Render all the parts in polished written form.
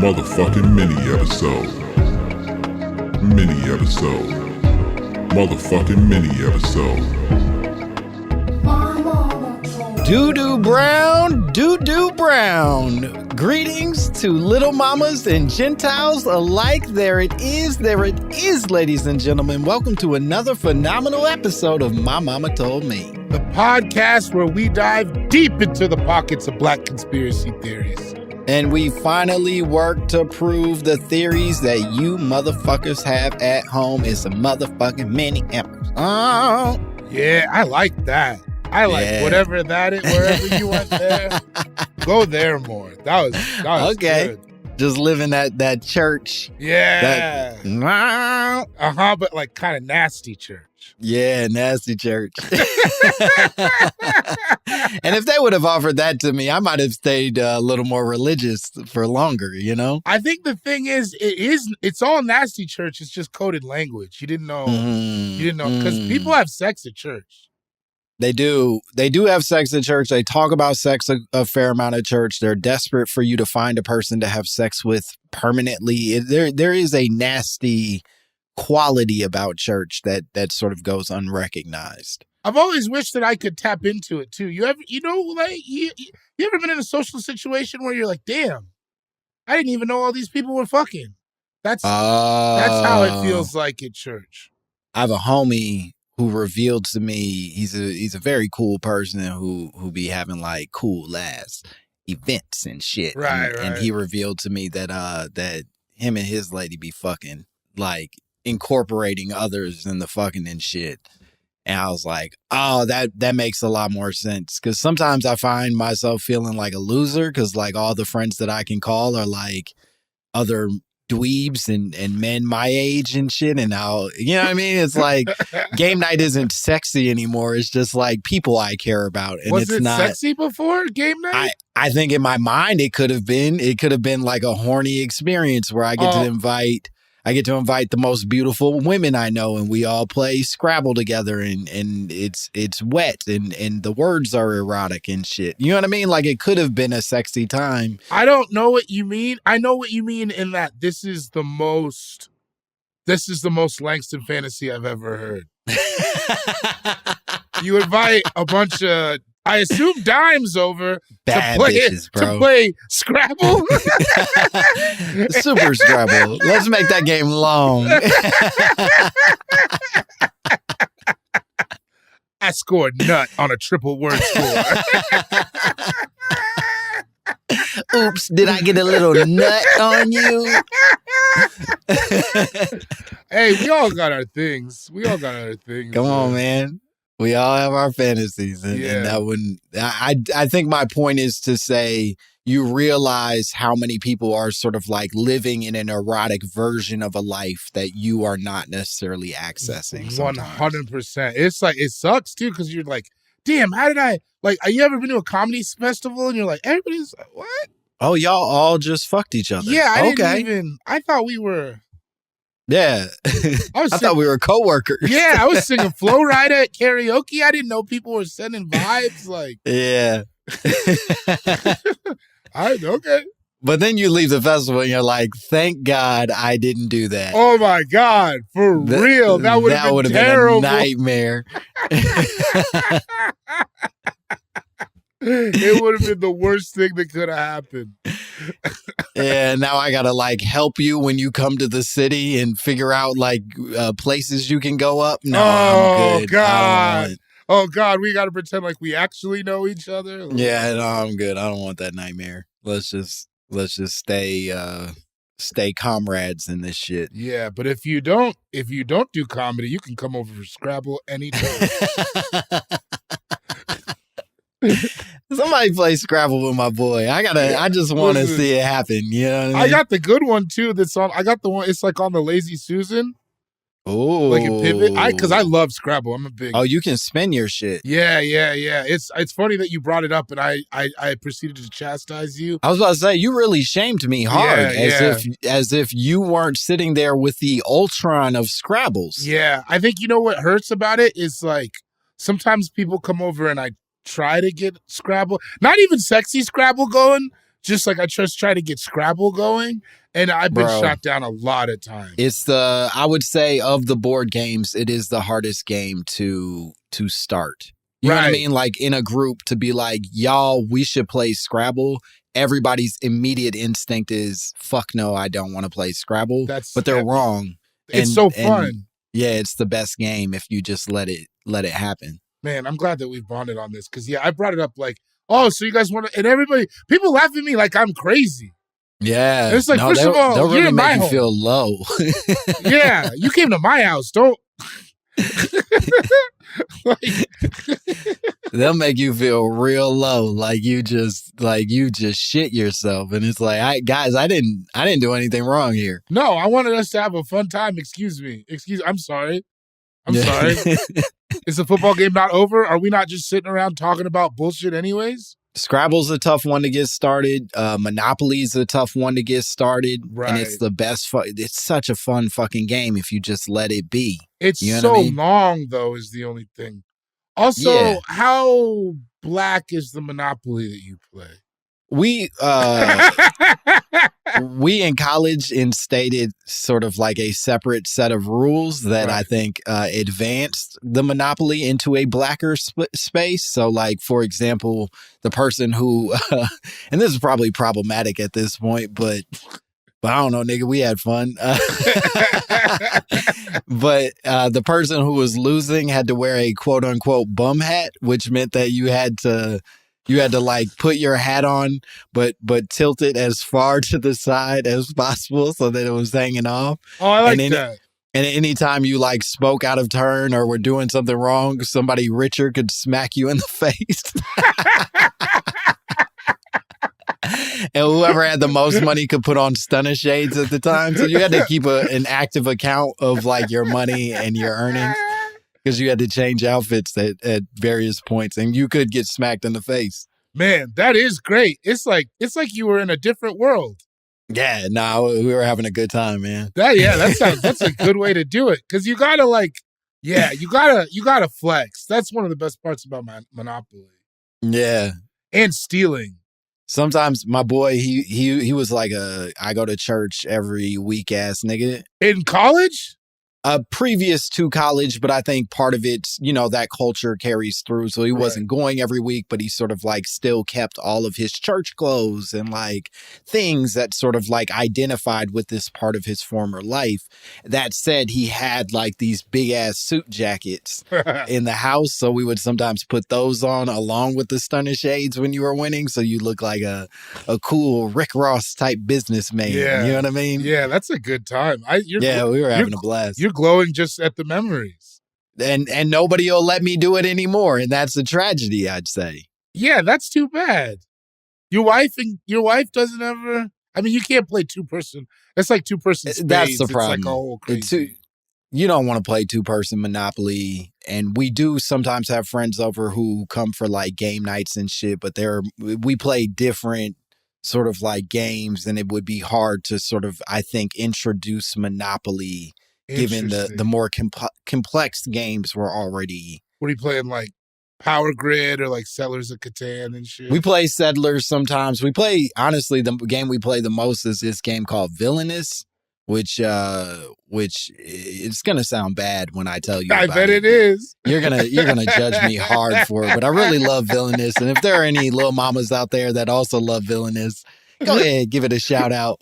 Motherfucking mini episode. Mini episode. Motherfucking mini episode. Doo-doo brown, doo-doo brown. Greetings to little mamas and Gentiles alike. There it is, ladies and gentlemen. Welcome to another phenomenal episode of My Mama Told Me. The podcast where we dive deep into the pockets of black conspiracy theories. And we finally work to prove the theories that you motherfuckers have at home is a motherfucking mini episode. Oh. Yeah, I like that. I like whatever that is, wherever you went there. Go there more. That was okay. Good. Just living that church. Yeah. But like kind of nasty church. Yeah, nasty church. And if they would have offered that to me, I might have stayed a little more religious for longer, you know? I think the thing is, it's all nasty church. It's just coded language. You didn't know. Because people have sex at church. They do. They do have sex at church. They talk about sex a fair amount at church. They're desperate for you to find a person to have sex with permanently. There is a nasty quality about church that sort of goes unrecognized. I've always wished that I could tap into it too. You ever been in a social situation where you're like, damn, I didn't even know all these people were fucking. That's how it feels like at church. I have a homie who revealed to me he's a very cool person who be having like cool ass events and shit. Right. And he revealed to me that him and his lady be fucking, like incorporating others in the fucking and shit. And I was like, oh, that makes a lot more sense. Because sometimes I find myself feeling like a loser because like all the friends that I can call are like other dweebs and men my age and shit. And I'll, you know what I mean? It's like game night isn't sexy anymore. It's just like people I care about. And was it's it not sexy before game night? I think in my mind it could have been like a horny experience where I get to invite the most beautiful women I know, and we all play Scrabble together, and it's wet, and the words are erotic and shit. You know what I mean? Like, it could have been a sexy time. I don't know what you mean. I know what you mean in that this is the most Langston fantasy I've ever heard. You invite a bunch of, I assume, dimes over Bad to play Scrabble. Super Scrabble. Let's make that game long. I scored nut on a triple word score. Oops, did I get a little nut on you? Hey, we all got our things. Come on, man. We all have our fantasies, and that wouldn't. I think my point is to say you realize how many people are sort of like living in an erotic version of a life that you are not necessarily accessing. 100%. It's like it sucks too because you're like, damn, how did I like? Have you ever been to a comedy festival and you're like, everybody's what? Oh, y'all all just fucked each other. Yeah, I thought we were. Yeah, I thought we were coworkers. Yeah, I was singing Flow Rider at karaoke. I didn't know people were sending vibes. Like, yeah. Okay. But then you leave the festival and you're like, thank God I didn't do that. Oh my God, for real. That would have been terrible. Been a nightmare. It would have been the worst thing that could have happened. Yeah, now I gotta like help you when you come to the city and figure out like places you can go up. No, I'm good. Oh God, we gotta pretend like we actually know each other. Yeah, no, I'm good. I don't want that nightmare. Let's just stay comrades in this shit. Yeah, but if you don't do comedy, you can come over for Scrabble anytime. Somebody play Scrabble with my boy. I just want to see it happen. You know what I mean? I got the good one too. I got the one. It's like on the Lazy Susan. Oh, like a pivot. Because I love Scrabble. I'm a big. Oh, you can spin your shit. Yeah. It's funny that you brought it up, and I proceeded to chastise you. I was about to say you really shamed me hard, as if you weren't sitting there with the Ultron of Scrabbles. Yeah, I think you know what hurts about it is like sometimes people come over and I try to get Scrabble, not even sexy Scrabble going, just like I just try to get Scrabble going, and I've been shot down a lot of times. I would say of the board games, it is the hardest game to start. You know what I mean? Like in a group to be like, y'all, we should play Scrabble. Everybody's immediate instinct is, fuck no, I don't want to play Scrabble. But they're wrong. It's so fun. And yeah, it's the best game if you just let it happen. Man, I'm glad that we've bonded on this because, I brought it up like, oh, so you guys want to, and people laugh at me like I'm crazy. Yeah. And it's like, first of all, they'll you're really in my make you home. feel low. Yeah, you came to my house. Don't. They'll make you feel real low, like you just shit yourself, and it's like, I didn't do anything wrong here. No, I wanted us to have a fun time. Excuse me. I'm sorry. Sorry. Is the football game not over? Are we not just sitting around talking about bullshit anyways? Scrabble's a tough one to get started. Monopoly's a tough one to get started. Right. And it's the best. It's such a fun fucking game if you just let it be. It's long, though, is the only thing. Also, how black is the Monopoly that you play? We in college instated sort of like a separate set of rules that I think advanced the Monopoly into a blacker space. So like, for example, the person who, and this is probably problematic at this point, but I don't know, nigga, we had fun. But the person who was losing had to wear a quote unquote bum hat, which meant that you had to like put your hat on, but tilt it as far to the side as possible so that it was hanging off. Oh, I like that. And anytime you like spoke out of turn or were doing something wrong, somebody richer could smack you in the face. And whoever had the most money could put on stunner shades at the time. So you had to keep an active account of like your money and your earnings, because you had to change outfits at various points, and you could get smacked in the face. Man, that is great. It's like you were in a different world. Yeah, we were having a good time, man. That's a good way to do it, because you gotta you gotta flex. That's one of the best parts about Monopoly. Yeah, and stealing. Sometimes my boy, he was like I go to church every week ass nigga. In college? Previous to college, but I think part of it's, that culture carries through. So he wasn't going every week, but he sort of like still kept all of his church clothes and like things that sort of like identified with this part of his former life. That said, he had like these big ass suit jackets in the house. So we would sometimes put those on along with the stunner shades when you were winning. So you look like a cool Rick Ross type businessman. Yeah. You know what I mean? Yeah, that's a good time. We were having a blast. You're glowing just at the memories. And nobody will let me do it anymore. And that's a tragedy, I'd say. Yeah, that's too bad. Your wife doesn't ever, I mean, you can't play two-person. It's like two-person spades. That's the problem. It's like a whole crazy. You don't want to play two-person Monopoly. And we do sometimes have friends over who come for like game nights and shit, but we play different sort of like games, and it would be hard to sort of, I think, introduce Monopoly given the more complex games were already. What are you playing, like Power Grid or like Settlers of Catan and shit? We play Settlers sometimes. We play, honestly, the game we play the most is this game called Villainous, which it's gonna sound bad when I tell you. I bet it is. You're gonna judge me hard for it, but I really love Villainous. And if there are any little mamas out there that also love Villainous, go ahead, give it a shout out.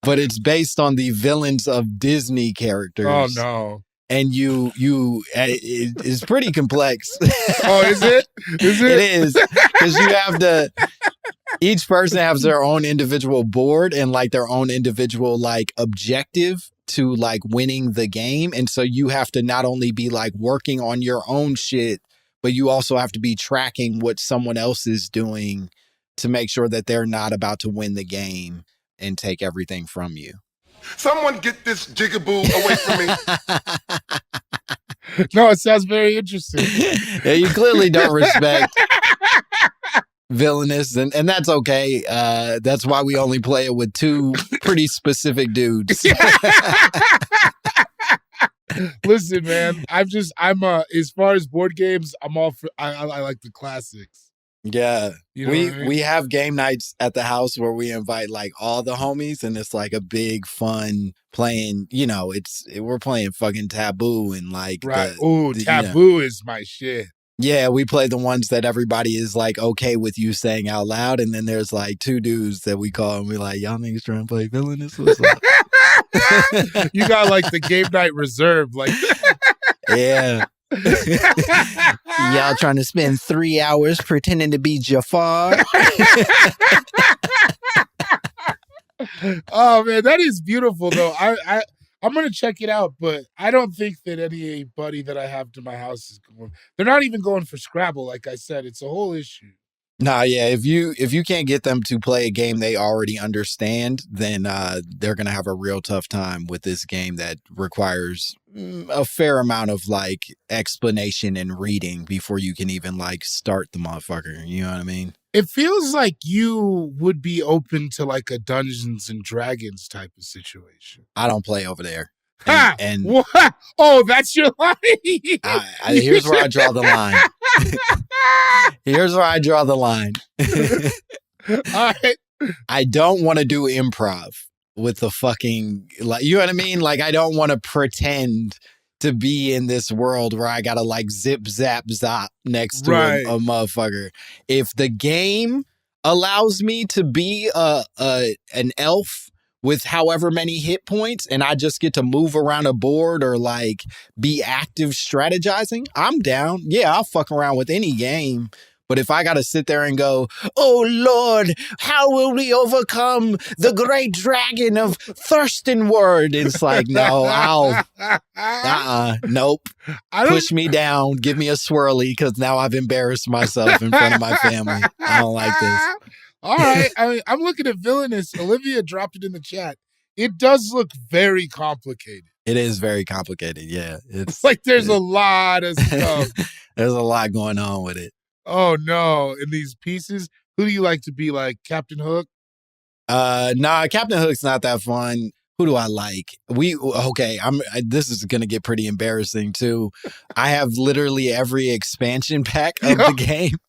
But it's based on the villains of Disney characters. Oh no! And it's pretty complex. Oh, is it? Is it? It is, because you have to. Each person has their own individual board and like their own individual like objective to like winning the game, and so you have to not only be like working on your own shit, but you also have to be tracking what someone else is doing to make sure that they're not about to win the game and take everything from you. Someone get this jigaboo away from me. No, it sounds very interesting. Yeah, you clearly don't respect Villainous, and that's okay. That's why we only play it with two pretty specific dudes. Listen, man, I'm as far as board games, I'm all for, I like the classics. Yeah. You know what I mean? We have game nights at the house where we invite like all the homies, and it's like a big fun playing, we're playing fucking Taboo and like Right. Ooh, Taboo is my shit. Yeah, we play the ones that everybody is like okay with you saying out loud, and then there's like two dudes that we call and we like, y'all niggas trying to play Villainous? What's up? You got like the game night reserved, like yeah. Y'all trying to spend 3 hours pretending to be Jafar? Oh man, that is beautiful though. I'm gonna check it out, but I don't think that anybody that I have to my house is going. They're not even going for Scrabble. Like I said, it's a whole issue. Nah, yeah. If you can't get them to play a game they already understand, then they're gonna have a real tough time with this game that requires a fair amount of like explanation and reading before you can even like start the motherfucker. You know what I mean? It feels like you would be open to like a Dungeons and Dragons type of situation. I don't play over there. And what? Oh, that's your line. Here's where I draw the line. Here's where I draw the line. All right. I don't want to do improv with the fucking, like, you know what I mean? Like, I don't want to pretend to be in this world where I gotta like zip, zap, zop next to a motherfucker. If the game allows me to be an elf with however many hit points and I just get to move around a board or like be active strategizing, I'm down. Yeah, I'll fuck around with any game. But if I got to sit there and go, oh, Lord, how will we overcome the great dragon of Thurstonward? It's like, no, nope. Push me down. Give me a swirly because now I've embarrassed myself in front of my family. I don't like this. All right. I mean, I'm looking at Villainous. Olivia dropped it in the chat. It does look very complicated. It is very complicated. Yeah. It's like there's a lot of stuff. There's a lot going on with it. Oh no! In these pieces, who do you like to be like? Captain Hook? Nah, Captain Hook's not that fun. Who do I like? This is gonna get pretty embarrassing too. I have literally every expansion pack of the game.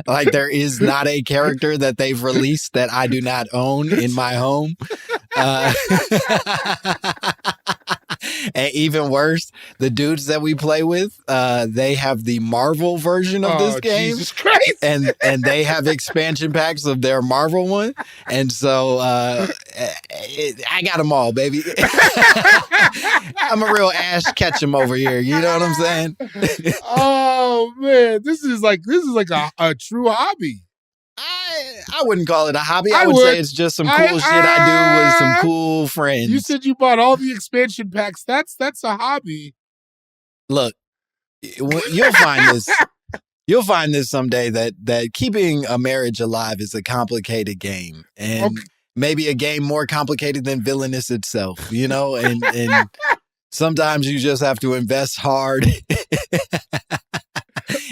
Like there is not a character that they've released that I do not own in my home. And even worse, the dudes that we play with, they have the Marvel version of this game. Jesus Christ. And they have expansion packs of their Marvel one. And so I got them all, baby. I'm a real Ash Ketchum over here. You know what I'm saying? Oh man, this is like a true hobby. I wouldn't call it a hobby. I would say it's just some cool shit I do with some cool friends. You said you bought all the expansion packs. That's a hobby. Look, you'll find this. You'll find this someday that keeping a marriage alive is a complicated game, and maybe a game more complicated than Villainous itself. You know, and sometimes you just have to invest hard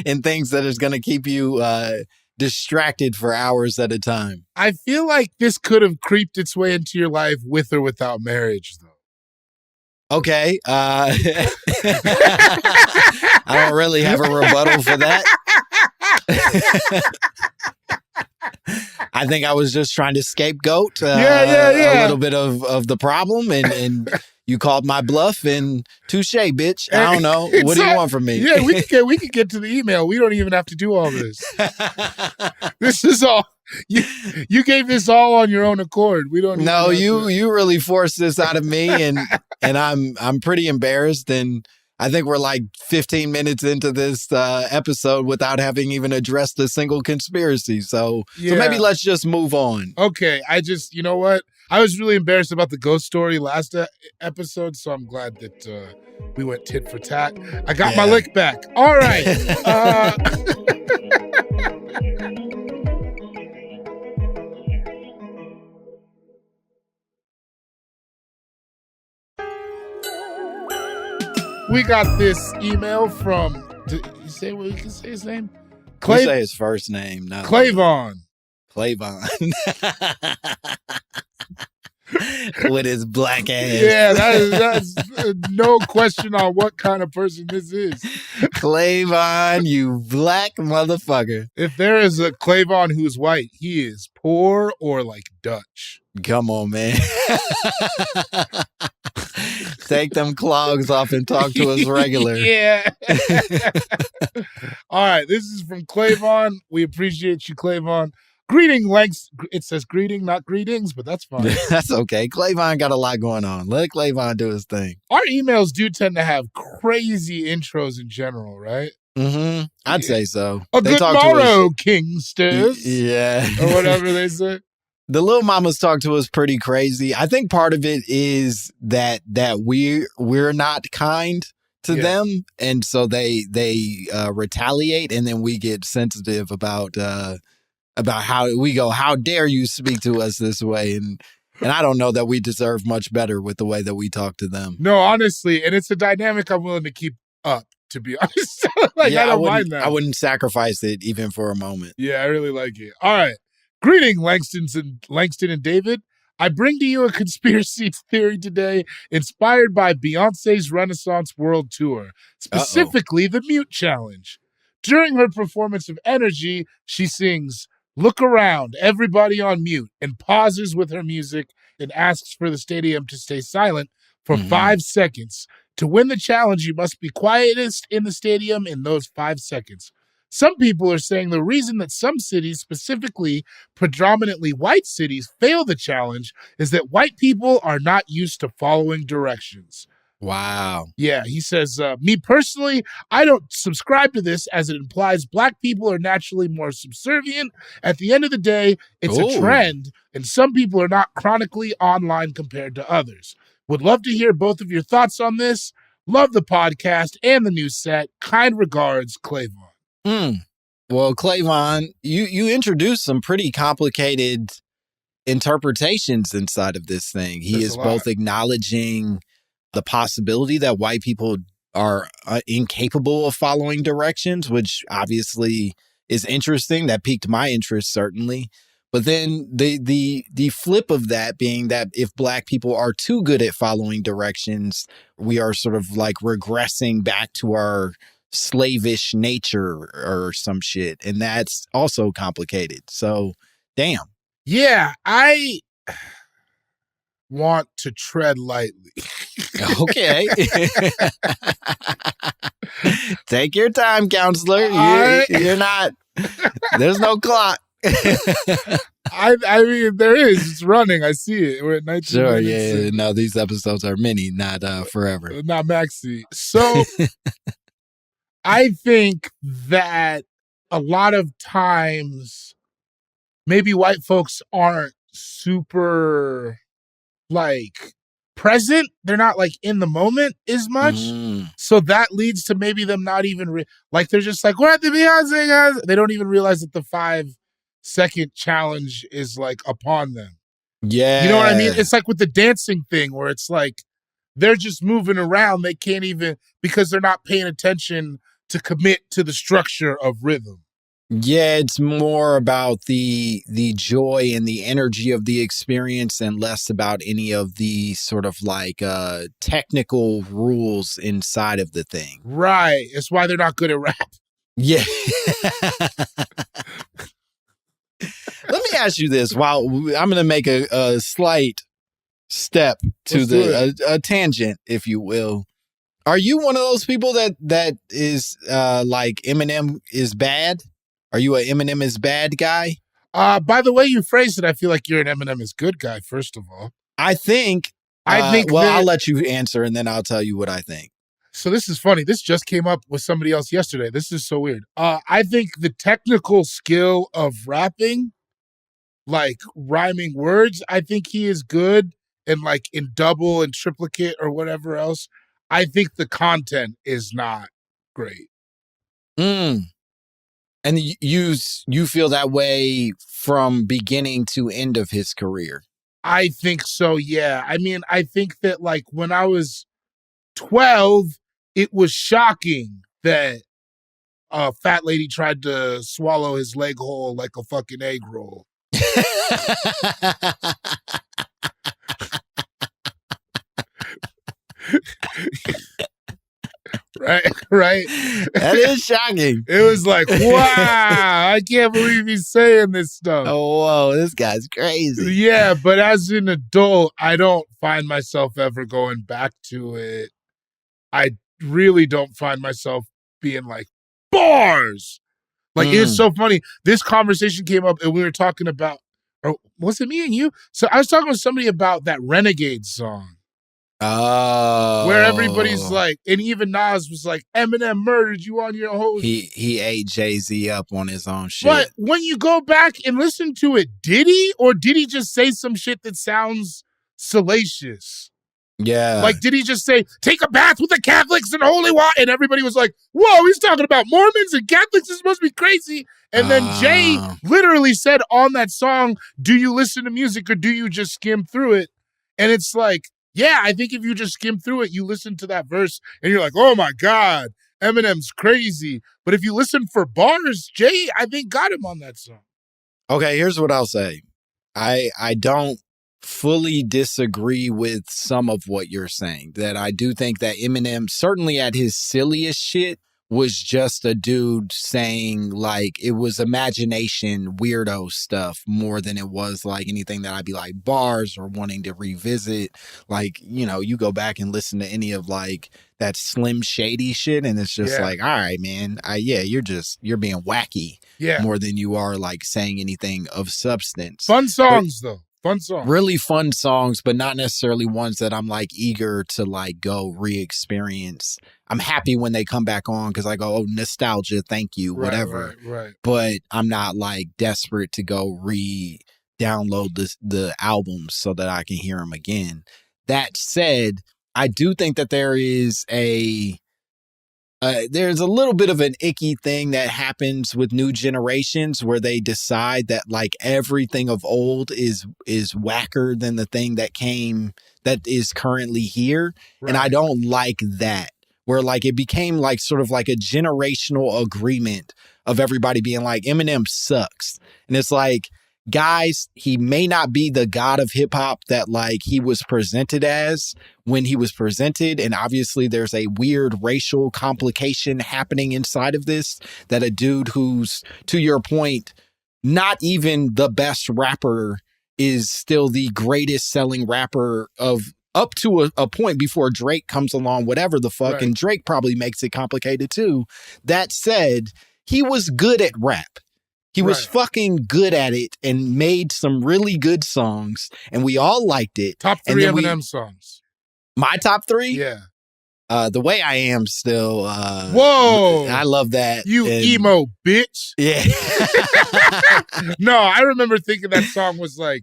in things that is going to keep you distracted for hours at a time. I feel like this could have creeped its way into your life with or without marriage, though. Okay. I don't really have a rebuttal for that. I think I was just trying to scapegoat a little bit of the problem, and you called my bluff, and touche, bitch. I don't know. What do you want from me? Yeah, we could get to the email. We don't even have to do all this. This is all you gave this all on your own accord. We don't. No, you really forced this out of me, and I'm pretty embarrassed. And I think we're like 15 minutes into this episode without having even addressed a single conspiracy. So maybe let's just move on. Okay, you know what? I was really embarrassed about the ghost story last episode, so I'm glad that we went tit for tat. I got my lick back. All right. We got this email from. Did you say what you can say his name? You say his first name. Clavon. Clavon. with his black ass. Yeah, that's no question on what kind of person this is. Clavon, you black motherfucker. If there is a Clavon who's white, he is poor or like Dutch. Come on, man. Take them clogs off and talk to us regular. Yeah. All right, this is from Clavon. We appreciate you, Clavon. Greeting lengths. It says greeting, not greetings, but that's fine. That's okay. Clavon got a lot going on. Let Clavon do his thing. Our emails do tend to have crazy intros in general, right? Mm-hmm. I'd say so. Good morrow, Kingsters. Yeah. Or whatever they say. The little mamas talk to us pretty crazy. I think part of it is that we're not kind to them, and so they retaliate, and then we get sensitive about how we go, how dare you speak to us this way? And I don't know that we deserve much better with the way that we talk to them. No, honestly, and it's a dynamic I'm willing to keep up, to be honest. I don't mind that. I wouldn't sacrifice it even for a moment. Yeah, I really like it. All right. Greeting, Langston and David. I bring to you a conspiracy theory today inspired by Beyonce's Renaissance World Tour, specifically the Mute Challenge. During her performance of Energy, she sings, "Look around, everybody on mute," and pauses with her music and asks for the stadium to stay silent for 5 seconds. To win the challenge, you must be quietest in the stadium in those 5 seconds. Some people are saying the reason that some cities, specifically predominantly white cities, fail the challenge is that white people are not used to following directions. Wow. Yeah, he says, me personally, I don't subscribe to this as it implies black people are naturally more subservient. At the end of the day, it's a trend, and some people are not chronically online compared to others. Would love to hear both of your thoughts on this. Love the podcast and the new set. Kind regards, Clavon. Well, Clavon, you introduced some pretty complicated interpretations inside of this thing. He is both acknowledging the possibility that white people are incapable of following directions, which obviously is interesting. That piqued my interest, certainly. But then the flip of that being that if black people are too good at following directions, we are sort of like regressing back to our slavish nature or some shit. And that's also complicated. So, damn. Yeah, I want to tread lightly. Okay. Take your time, counselor. You're not, there's no clock. I mean, there is. It's running. I see it. We're at 19 Sure, minutes. Yeah. No, these episodes are mini, not forever. Not maxi. So I think that a lot of times maybe white folks aren't super like present. They're not like in the moment as much. So that leads to maybe them not even like they're just like, we're at the Beyonce guys. They don't even realize that the 5-second challenge is like upon them. Yeah. You know what I mean? It's like with the dancing thing where it's like they're just moving around. They can't even, because they're not paying attention to commit to the structure of rhythm. Yeah, it's more about the joy and the energy of the experience and less about any of the sort of like technical rules inside of the thing. Right. It's why they're not good at rap. Yeah. Let me ask you this. While I'm going to make a slight step to a tangent, if you will. Are you one of those people that is like Eminem is bad? Are you a Eminem is bad guy? By the way you phrased it, I feel like you're an Eminem is good guy, first of all. I think well, I'll let you answer and then I'll tell you what I think. So this is funny. This just came up with somebody else yesterday. This is so weird. I think the technical skill of rapping, like rhyming words, I think he is good. And like in double and triplicate or whatever else, I think the content is not great. And you feel that way from beginning to end of his career? I think so, yeah. I mean, I think that like when I was 12, it was shocking that a fat lady tried to swallow his leg whole like a fucking egg roll. Right. That is shocking. It was like, wow, I can't believe he's saying this stuff. Oh, whoa, this guy's crazy. Yeah, but as an adult, I don't find myself ever going back to it. I really don't find myself being like, bars. Like, it's so funny. This conversation came up and we were talking about, or was it me and you? So I was talking with somebody about that Renegade song. Oh. Where everybody's like, and even Nas was like, Eminem murdered you on your host. He ate Jay-Z up on his own shit. But when you go back and listen to it, did he? Or did he just say some shit that sounds salacious? Yeah. Like, did he just say, take a bath with the Catholics and holy water? And everybody was like, whoa, he's talking about Mormons and Catholics. This must be crazy. And then Jay literally said on that song, do you listen to music or do you just skim through it? And it's like, yeah, I think if you just skim through it, you listen to that verse and you're like, oh my God, Eminem's crazy. But if you listen for bars, Jay, I think, got him on that song. Okay, here's what I'll say. I don't fully disagree with some of what you're saying. That I do think that Eminem, certainly at his silliest shit, was just a dude saying like it was imagination weirdo stuff more than it was like anything that I'd be like bars or wanting to revisit. Like, you know, you go back and listen to any of like that Slim Shady shit and it's just like, all right, man, you're being wacky more than you are like saying anything of substance. Fun songs though. Fun songs. Really fun songs, but not necessarily ones that I'm like eager to like go re-experience. I'm happy when they come back on because I go, oh, nostalgia, thank you, whatever. Right. But I'm not like desperate to go re-download the albums so that I can hear them again. That said, I do think that there is there's a little bit of an icky thing that happens with new generations where they decide that like everything of old is whacker than the thing that is currently here. Right. And I don't like that, where like it became like sort of like a generational agreement of everybody being like, Eminem sucks. And it's like, guys, he may not be the god of hip hop that like he was presented as when he was presented. And obviously there's a weird racial complication happening inside of this, that a dude who's, to your point, not even the best rapper is still the greatest selling rapper of up to a point before Drake comes along, whatever the fuck. Right. And Drake probably makes it complicated too. That said, he was good at rap. He was fucking good at it and made some really good songs, and we all liked it. Top 3 Eminem songs. My top 3? Yeah. The Way I Am still. Whoa. I love that. You emo bitch. Yeah. No, I remember thinking that song was like,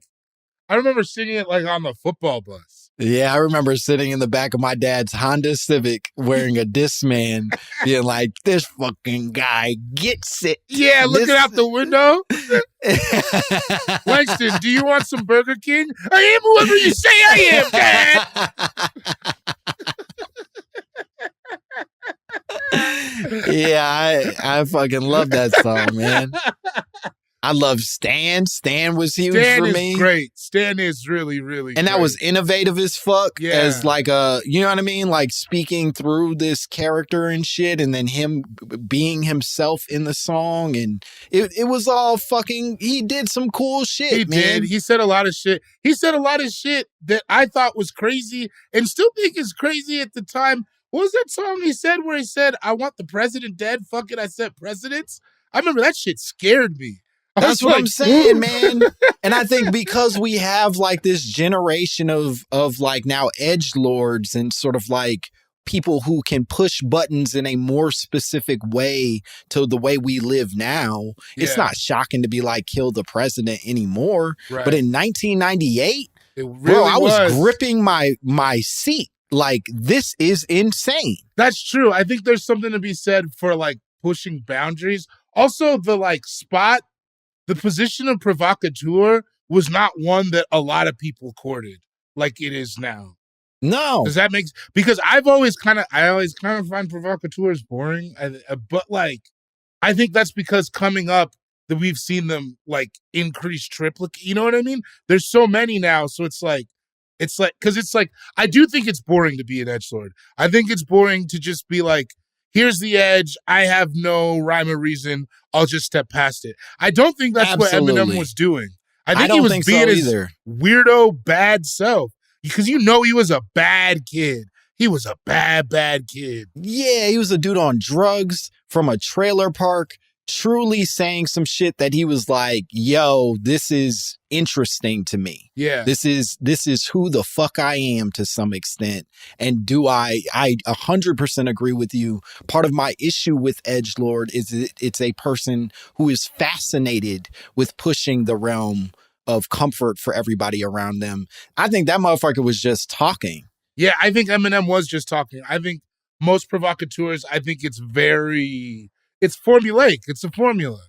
I remember singing it like on the football bus. Yeah, I remember sitting in the back of my dad's Honda Civic wearing a Discman, being like, this fucking guy gets it. Yeah, looking out the window. Langston, do you want some Burger King? I am whoever you say I am, Dad. Yeah, I fucking love that song, man. I love Stan. Stan was huge for me. Stan is great. Stan is really, really and great. that was innovative as fuck. Yeah. As like you know what I mean? Like speaking through this character and shit, and then him being himself in the song. And it was all fucking, he did some cool shit, He did. He said a lot of shit. He said a lot of shit that I thought was crazy and still think is crazy at the time. What was that song he said where he said, I want the president dead? Fuck it, I set precedents. I remember that shit scared me. That's what I'm saying, man. And I think because we have like this generation of like now edgelords and sort of like people who can push buttons in a more specific way to the way we live now, it's not shocking to be like, kill the president anymore. Right. But in 1998, I was gripping my seat. Like, this is insane. That's true. I think there's something to be said for like pushing boundaries. Also, the like spot, the position of provocateur was not one that a lot of people courted like it is now. No. Does that make sense? Because I always kind of find provocateurs boring. But like, I think that's because coming up that we've seen them like increase triplicate. You know what I mean? There's so many now. So it's like, It's like, because it's like, I do think it's boring to be an edgelord. I think it's boring to just be like, here's the edge. I have no rhyme or reason. I'll just step past it. I don't think that's what Eminem was doing. I think he was being his weirdo, bad self. Because you know he was a bad kid. He was a bad kid. Yeah, he was a dude on drugs from a trailer park, truly saying some shit that he was like, yo, this is interesting to me. Yeah. This is who the fuck I am to some extent. And I 100% agree with you. Part of my issue with edgelord is it's a person who is fascinated with pushing the realm of comfort for everybody around them. I think that motherfucker was just talking. Yeah, I think Eminem was just talking. I think most provocateurs, I think it's formulaic. It's a formula.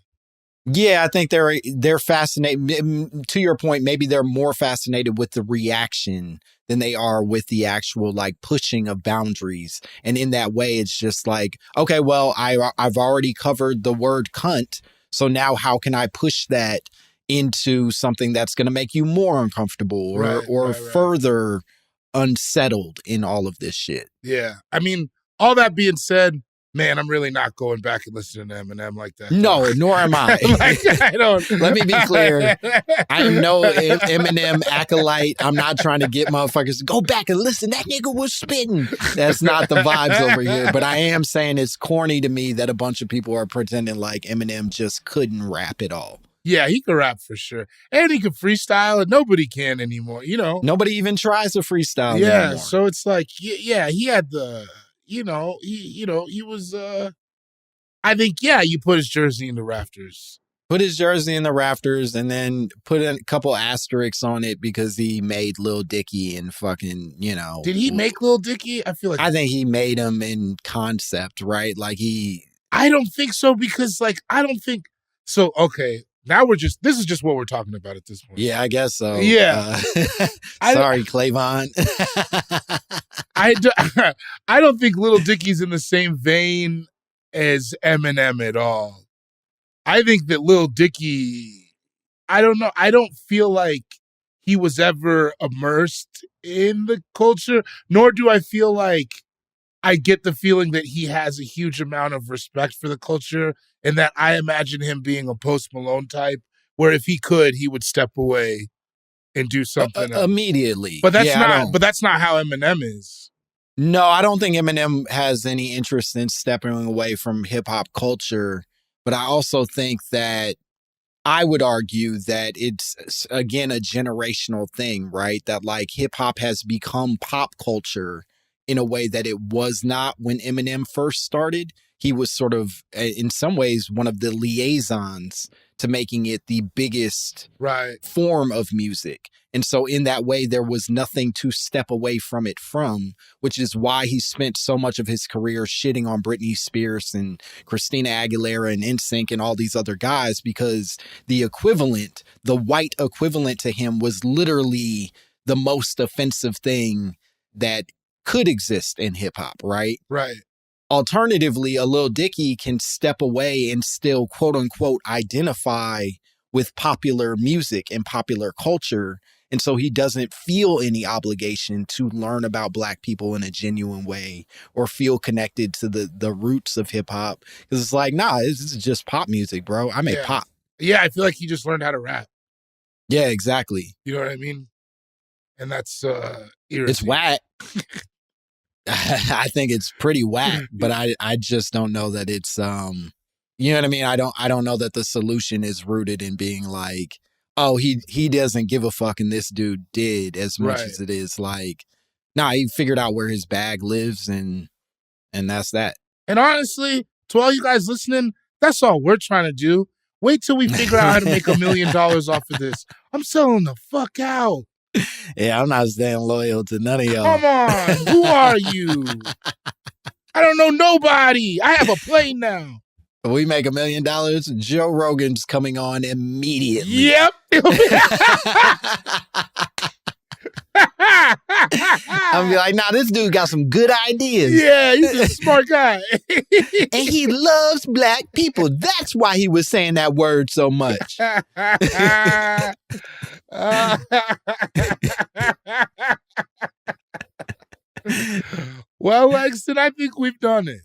Yeah, I think they're fascinated. To your point, maybe they're more fascinated with the reaction than they are with the actual like pushing of boundaries. And in that way, it's just like, okay, well, I've already covered the word cunt. So now how can I push that into something that's going to make you more uncomfortable or further unsettled in all of this shit? Yeah. I mean, all that being said, man, I'm really not going back and listening to Eminem like that. No, nor am I. I don't. Let me be clear. I'm no Eminem acolyte. I'm not trying to get motherfuckers to go back and listen. That nigga was spitting. That's not the vibes over here. But I am saying it's corny to me that a bunch of people are pretending like Eminem just couldn't rap at all. Yeah, he can rap for sure. And he can freestyle, and nobody can anymore, you know. Nobody even tries to freestyle anymore. Yeah, so it's like, yeah, he had the, he was, I think, yeah, you put his jersey in the rafters. Put his jersey in the rafters and then put a couple asterisks on it because he made Lil Dicky and fucking, Did he make Lil Dicky? I think he made him in concept, right? Like I don't think so because, like, so, okay. Now this is just what we're talking about at this point. Yeah, I guess so. Yeah. Sorry, Clavon. I don't think Lil Dicky's in the same vein as Eminem at all. I think that Lil Dicky, I don't know. I don't feel like he was ever immersed in the culture, nor do I feel like I get the feeling that he has a huge amount of respect for the culture and that I imagine him being a Post Malone type where if he could, he would step away and do something else. Immediately. But that's not how Eminem is. No, I don't think Eminem has any interest in stepping away from hip hop culture. But I also think that I would argue that it's, again, a generational thing, right? That like hip hop has become pop culture in a way that it was not when Eminem first started. He was sort of, in some ways, one of the liaisons to making it the biggest form of music. And so in that way, there was nothing to step away from it from, which is why he spent so much of his career shitting on Britney Spears and Christina Aguilera and NSYNC and all these other guys, because the equivalent, the white equivalent to him was literally the most offensive thing that could exist in hip hop, right? Right. Alternatively, a Lil Dicky can step away and still, quote unquote, identify with popular music and popular culture. And so he doesn't feel any obligation to learn about Black people in a genuine way or feel connected to the roots of hip hop. Because it's like, nah, this is just pop music, bro. I make pop. Yeah, I feel like he just learned how to rap. Yeah, exactly. You know what I mean? And that's it's whack. I think it's pretty whack, but I just don't know that it's you know what I mean? I don't know that the solution is rooted in being like, oh, he doesn't give a fuck and this dude did, as much as it is like, nah, he figured out where his bag lives and that's that. And honestly, to all you guys listening, that's all we're trying to do. Wait till we figure out how to make $1 million off of this. I'm selling the fuck out. Yeah, I'm not staying loyal to none of y'all. Come on, who are you? I don't know nobody. I have a plane now. If we make $1 million, Joe Rogan's coming on immediately. Yep. I'm be like, nah, this dude got some good ideas. Yeah, he's a smart guy. And he loves black people. That's why he was saying that word so much. Well, Langston, I think we've done it.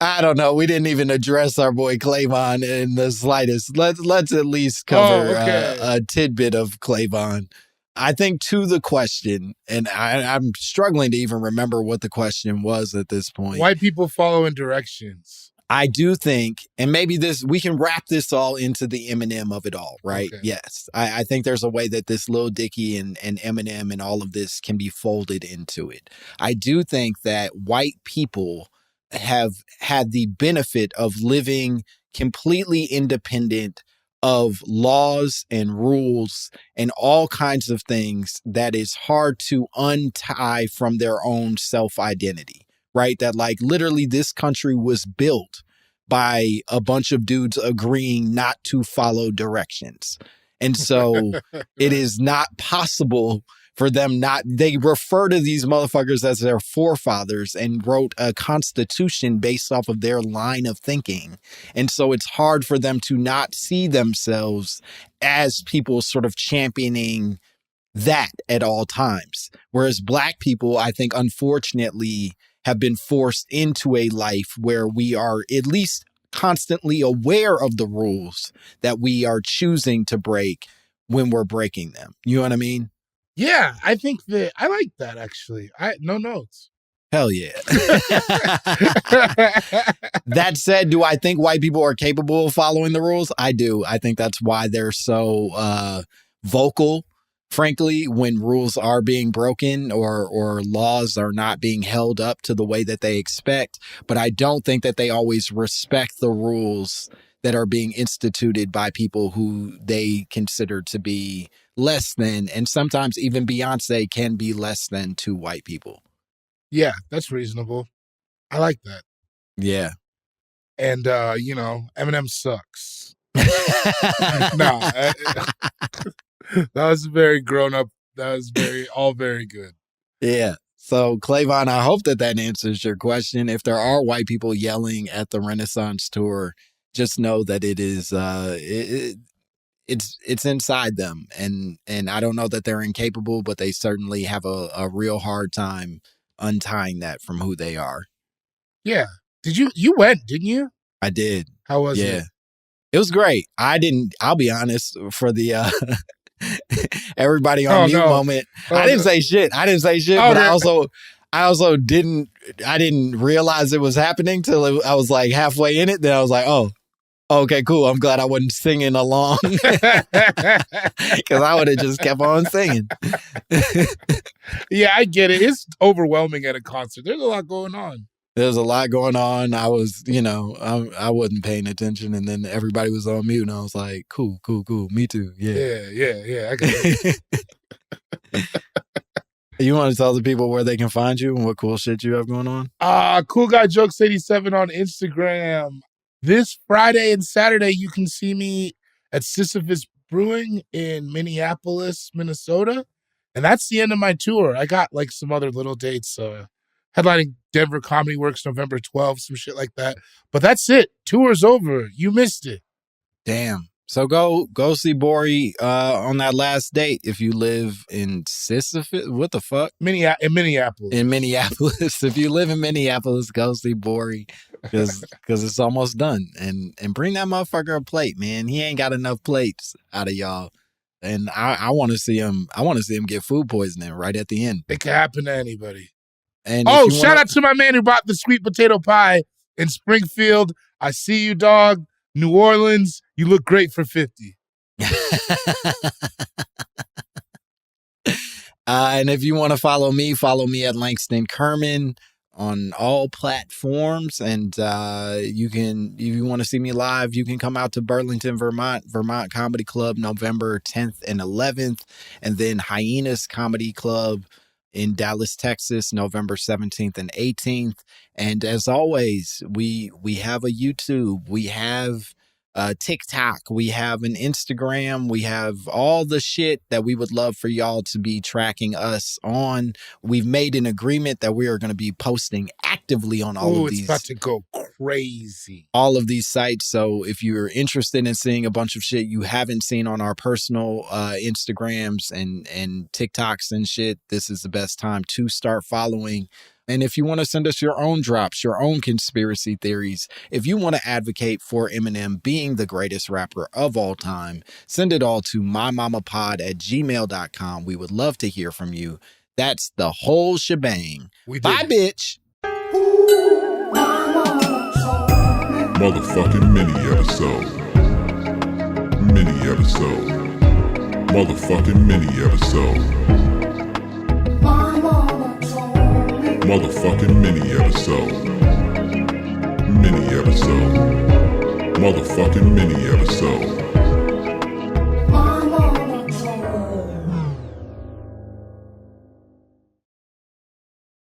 I don't know. We didn't even address our boy Clavon in the slightest. Let's at least cover a tidbit of Clavon. I think to the question, and I'm struggling to even remember what the question was at this point. White people following directions. I do think, and maybe we can wrap this all into the Eminem of it all, right? Okay. Yes. I think there's a way that this Lil Dicky and Eminem and all of this can be folded into it. I do think that white people have had the benefit of living completely independent of laws and rules and all kinds of things that is hard to untie from their own self-identity, right? That like literally this country was built by a bunch of dudes agreeing not to follow directions. And so it is not possible for them they refer to these motherfuckers as their forefathers and wrote a constitution based off of their line of thinking. And so it's hard for them to not see themselves as people sort of championing that at all times. Whereas black people, I think, unfortunately, have been forced into a life where we are at least constantly aware of the rules that we are choosing to break when we're breaking them. You know what I mean? Yeah, I think I like that, actually. No notes. Hell yeah. That said, do I think white people are capable of following the rules? I do. I think that's why they're so vocal, frankly, when rules are being broken or laws are not being held up to the way that they expect. But I don't think that they always respect the rules that are being instituted by people who they consider to be less than, and sometimes even Beyonce can be less than to white people. Yeah, that's reasonable. I like that. Yeah. And, Eminem sucks. That was very grown up. That was all very good. Yeah. So, Clavon, I hope that answers your question. If there are white people yelling at the Renaissance tour, just know that it is, it's inside them. And I don't know that they're incapable, but they certainly have a real hard time untying that from who they are. Yeah. You went, didn't you? I did. How was it? It was great. I'll be honest, for the everybody on mute moment. I didn't say shit. But I also didn't realize it was happening till I was like halfway in it. Then I was like, oh, okay, cool. I'm glad I wasn't singing along because I would have just kept on singing. Yeah, I get it. It's overwhelming at a concert. There's a lot going on. There's a lot going on. I was, I wasn't paying attention, and then everybody was on mute, and I was like, cool. Me too. Yeah. I got it. You want to tell the people where they can find you and what cool shit you have going on? Cool Guy Jokes 87 on Instagram. This Friday and Saturday, you can see me at Sisyphus Brewing in Minneapolis, Minnesota. And that's the end of my tour. I got like some other little dates, headlining Denver Comedy Works November 12th, some shit like that. But that's it. Tour's over. You missed it. Damn. So go see Bori on that last date if you live in Sisyphus. What the fuck? In Minneapolis. In Minneapolis. If you live in Minneapolis, go see Bori because it's almost done. And bring that motherfucker a plate, man. He ain't got enough plates out of y'all. And I want to see him. I want to see him get food poisoning right at the end. It can happen to anybody. And shout out to my man who bought the sweet potato pie in Springfield. I see you, dog. New Orleans, you look great for 50. And if you want to follow me at Langston Kerman on all platforms. And you can, if you want to see me live, you can come out to Burlington, Vermont Comedy Club, November 10th and 11th. And then Hyenas Comedy Club in Dallas, Texas, November 17th and 18th. And as always, we have a YouTube. We have TikTok. We have an Instagram. We have all the shit that we would love for y'all to be tracking us on. We've made an agreement that we are going to be posting actively on all of these. It's about to go crazy. All of these sites. So if you're interested in seeing a bunch of shit you haven't seen on our personal Instagrams and TikToks and shit, this is the best time to start following. And if you want to send us your own drops, your own conspiracy theories, if you want to advocate for Eminem being the greatest rapper of all time, send it all to mymommapod@gmail.com. We would love to hear from you. That's the whole shebang. Bye, bitch. Motherfucking mini episode. Mini episode. Motherfucking mini episode. Motherfucking mini episode. Mini episode. Motherfucking mini episode.